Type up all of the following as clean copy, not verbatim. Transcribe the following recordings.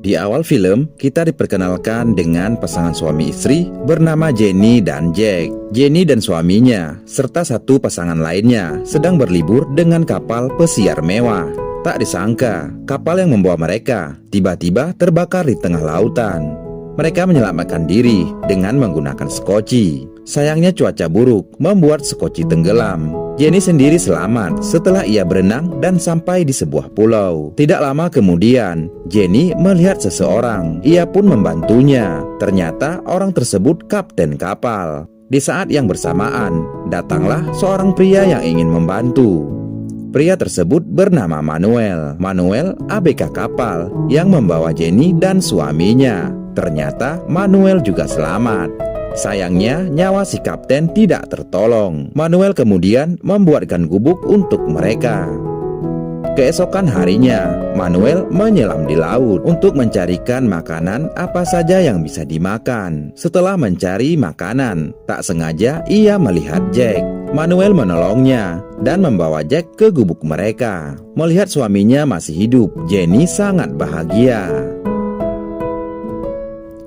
Di awal film, kita diperkenalkan dengan pasangan suami istri bernama Jenny dan Jack. Jenny dan suaminya, serta satu pasangan lainnya, sedang berlibur dengan kapal pesiar mewah. Tak disangka, kapal yang membawa mereka tiba-tiba terbakar di tengah lautan. Mereka menyelamatkan diri dengan menggunakan skoci. Sayangnya cuaca buruk membuat skoci tenggelam. Jenny sendiri selamat setelah ia berenang dan sampai di sebuah pulau. Tidak lama kemudian, Jenny melihat seseorang. Ia pun membantunya. Ternyata orang tersebut kapten kapal. Di saat yang bersamaan, datanglah seorang pria yang ingin membantu. Pria tersebut bernama Manuel. Manuel ABK kapal yang membawa Jenny dan suaminya. Ternyata Manuel juga selamat. Sayangnya nyawa si kapten tidak tertolong. Manuel kemudian membuatkan gubuk untuk mereka. Keesokan harinya, Manuel menyelam di laut untuk mencarikan makanan apa saja yang bisa dimakan. Setelah mencari makanan, tak sengaja ia melihat Jack. Manuel menolongnya dan membawa Jack ke gubuk mereka. Melihat suaminya masih hidup, Jenny sangat bahagia.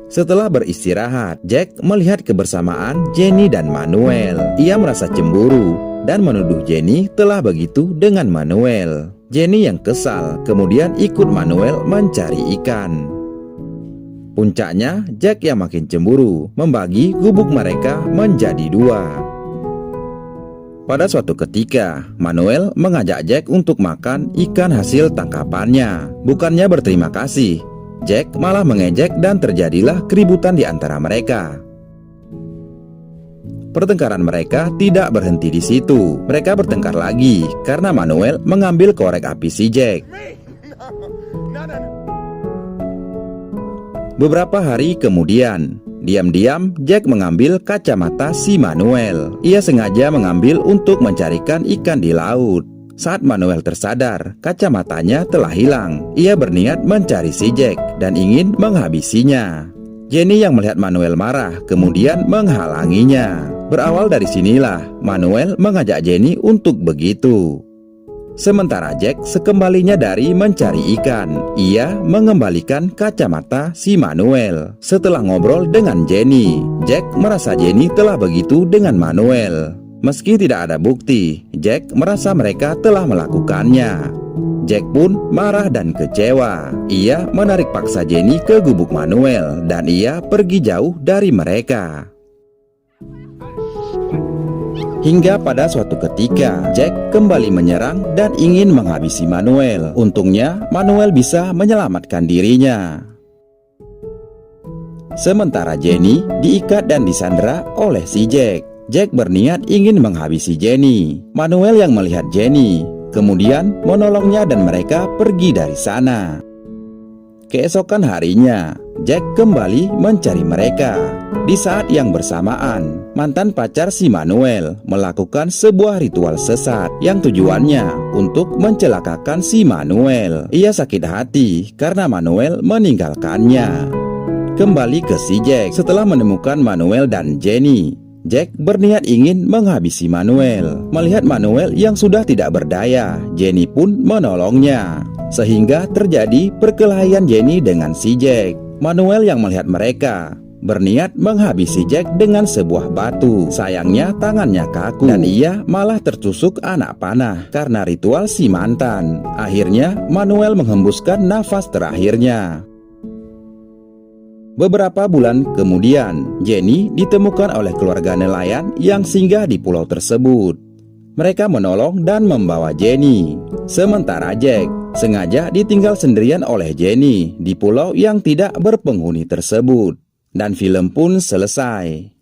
Setelah beristirahat, Jack melihat kebersamaan Jenny dan Manuel. Ia merasa cemburu dan menuduh Jenny telah begitu dengan Manuel. Jenny yang kesal kemudian ikut Manuel mencari ikan. Puncaknya, Jack yang makin cemburu membagi gubuk mereka menjadi dua. Pada suatu ketika, Manuel mengajak Jack untuk makan ikan hasil tangkapannya. Bukannya berterima kasih, Jack malah mengejek dan terjadilah keributan di antara mereka. Pertengkaran mereka tidak berhenti di situ. Mereka bertengkar lagi karena Manuel mengambil korek api si Jack. Beberapa hari kemudian, diam-diam Jack mengambil kacamata si Manuel. Ia sengaja mengambil untuk mencarikan ikan di laut. Saat Manuel tersadar, kacamatanya telah hilang. Ia berniat mencari si Jack dan ingin menghabisinya. Jenny yang melihat Manuel marah kemudian menghalanginya. Berawal dari sinilah Manuel mengajak Jenny untuk begitu. Sementara Jack sekembalinya dari mencari ikan, ia mengembalikan kacamata si Manuel. Setelah ngobrol dengan Jenny, Jack merasa Jenny telah begitu dengan Manuel. Meski tidak ada bukti, Jack merasa mereka telah melakukannya. Jack pun marah dan kecewa. Ia menarik paksa Jenny ke gubuk Manuel dan ia pergi jauh dari mereka. Hingga pada suatu ketika, Jack kembali menyerang dan ingin menghabisi Manuel. Untungnya, Manuel bisa menyelamatkan dirinya. Sementara Jenny diikat dan disandera oleh si Jack. Jack berniat ingin menghabisi Jenny. Manuel yang melihat Jenny kemudian menolongnya dan mereka pergi dari sana. Keesokan harinya, Jack kembali mencari mereka. Di saat yang bersamaan, mantan pacar si Manuel melakukan sebuah ritual sesat yang tujuannya untuk mencelakakan si Manuel. Ia sakit hati karena Manuel meninggalkannya. Kembali ke si Jack setelah menemukan Manuel dan Jenny. Jack berniat ingin menghabisi Manuel. Melihat Manuel yang sudah tidak berdaya, Jenny pun menolongnya. Sehingga terjadi perkelahian Jenny dengan si Jack. Manuel yang melihat mereka berniat menghabisi Jack dengan sebuah batu. Sayangnya tangannya kaku dan ia malah tertusuk anak panah karena ritual si mantan. Akhirnya Manuel menghembuskan nafas terakhirnya. Beberapa bulan kemudian, Jenny ditemukan oleh keluarga nelayan yang singgah di pulau tersebut. Mereka menolong dan membawa Jenny. Sementara Jack sengaja ditinggal sendirian oleh Jenny di pulau yang tidak berpenghuni tersebut. Dan film pun selesai.